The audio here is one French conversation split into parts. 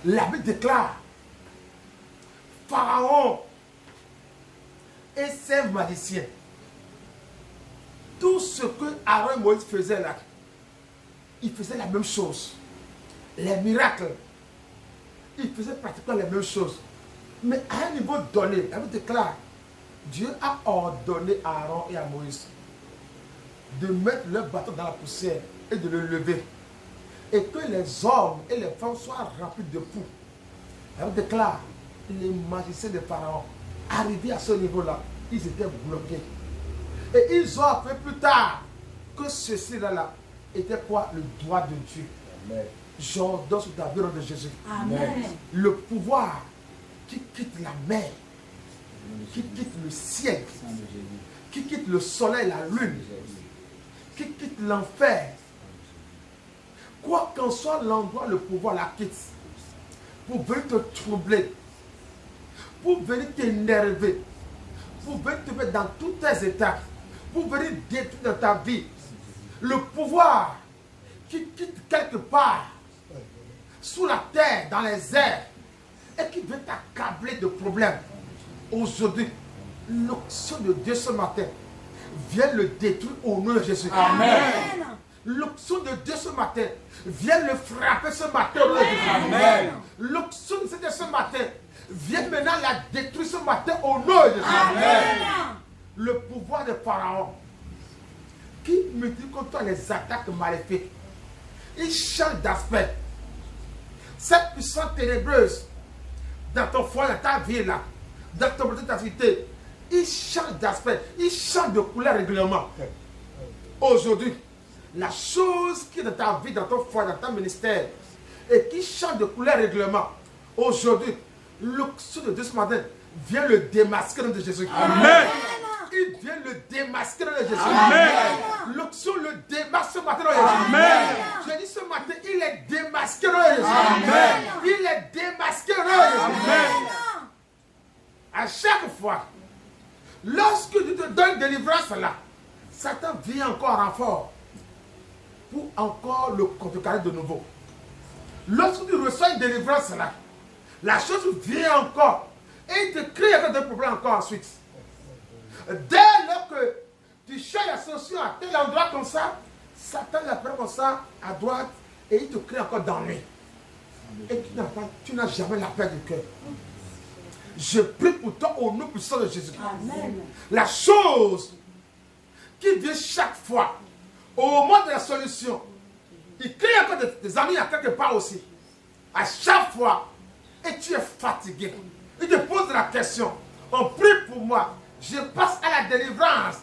La Bible déclare, Pharaon et ses magiciens, tout ce que Aaron et Moïse faisaient là, ils faisaient la même chose. Les miracles, ils faisaient pratiquement les mêmes choses. Mais à un niveau donné, la Bible déclare, Dieu a ordonné à Aaron et à Moïse de mettre leur bâton dans la poussière et de le lever. Et que les hommes et les femmes soient remplis de poux. La Bible déclare, les magiciens de Pharaon, arrivés à ce niveau-là, ils étaient bloqués. Et ils ont appris plus tard que ceci-là était quoi? Le doigt de Dieu. Amen. J'ordonne sur ta vie de Jésus. Amen. Le pouvoir qui quitte la mer, qui quitte le ciel, qui quitte le soleil, la lune, qui quitte l'enfer. Quoi qu'en soit l'endroit, le pouvoir la quitte. Pour venir te troubler, pour venir t'énerver, pour venir te mettre dans tous tes états, pour venir détruire dans ta vie. Le pouvoir qui quitte quelque part, sous la terre, dans les airs, et qui veut t'accabler de problèmes. Aujourd'hui, l'onction de Dieu ce matin vient le détruire au nom de Jésus. Amen. L'onction de Dieu ce matin vient le frapper ce matin au nom de Jésus. Amen. L'onction de Dieu ce matin vient maintenant la détruire ce matin au nom de Jésus. Amen. Le pouvoir de Pharaon qui multiplie contre toi les attaques maléfiques, il change d'aspect. Cette puissance ténébreuse dans ton foyer, dans ta vie là, dans ton projet d'activité, il change d'aspect, il change de couleur régulièrement. Aujourd'hui, la chose qui est dans ta vie, dans ton foyer, dans ton ministère, et qui change de couleur régulièrement, aujourd'hui, l'onction de Dieu ce matin vient le démasquer de Jésus. Amen. Il vient le démasquer de Jésus. Amen. L'onction le démasque ce matin de Jésus. Amen. Je dis ce matin, il est démasqué de Jésus. Amen. Il est démasqué de Jésus. Amen. À chaque fois, lorsque tu te donnes délivrance là, Satan vient encore en renfort pour encore le contrecarrer de nouveau. Lorsque tu reçois une délivrance là, la chose vient encore et il te crée encore des problèmes encore ensuite. Dès lors que tu cherches la solution à tel endroit comme ça, Satan l'apprend comme ça à droite et il te crée encore d'ennui. Et tu n'as jamais la paix du cœur. Je prie pour toi au nom puissant de Jésus. Amen. La chose qui vient chaque fois, au moment de la solution, il crée encore des amis à quelque part aussi. À chaque fois, et tu es fatigué. Il te pose la question. On prie pour moi. Je passe à la délivrance.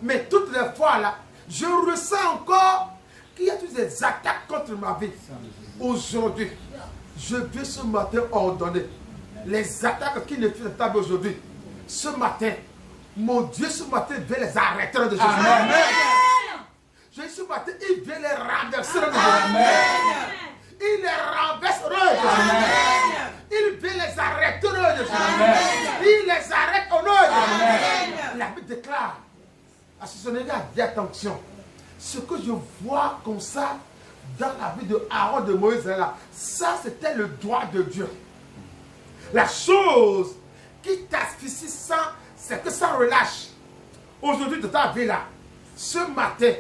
Mais toutes les fois là, je ressens encore qu'il y a toutes des attaques contre ma vie. Aujourd'hui, je viens ce matin ordonner les attaques qui ne font pas aujourd'hui. Ce matin, mon Dieu, ce matin, vient les arrêter de Jésus. Amen. Je dis ce matin, il vient les renverser de Jésus. Il les renverse de Jésus. Il vient les arrêter de Jésus. Il les arrête au nom de Jésus. La Bible déclare à ce Sénégal, dis attention. Ce que je vois comme ça dans la vie de Aaron, de Moïse, là, ça c'était le doigt de Dieu. La chose qui t'asphyxie, c'est que ça relâche. Aujourd'hui, de ta vie là, ce matin,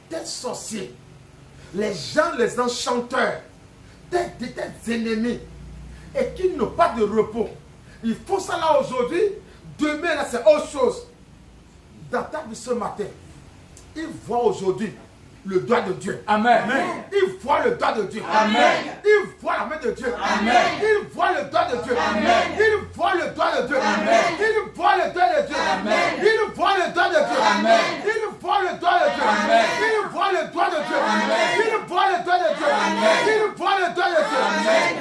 tes sorciers, les gens, les enchanteurs, tes ennemis, et qui n'ont pas de repos, ils font ça là aujourd'hui, demain là c'est autre chose. Dans ta vie ce matin, ils voient aujourd'hui le doigt de Dieu. Amen. Ils voient le doigt de Dieu. Amen. Ils voient la main de Dieu. Amen. Ils voient le doigt de Dieu. Amen. Ils voient le doigt de Dieu. Amen. Ils voient le doigt de Dieu. Amen. Ils voient le doigt de Dieu. Amen.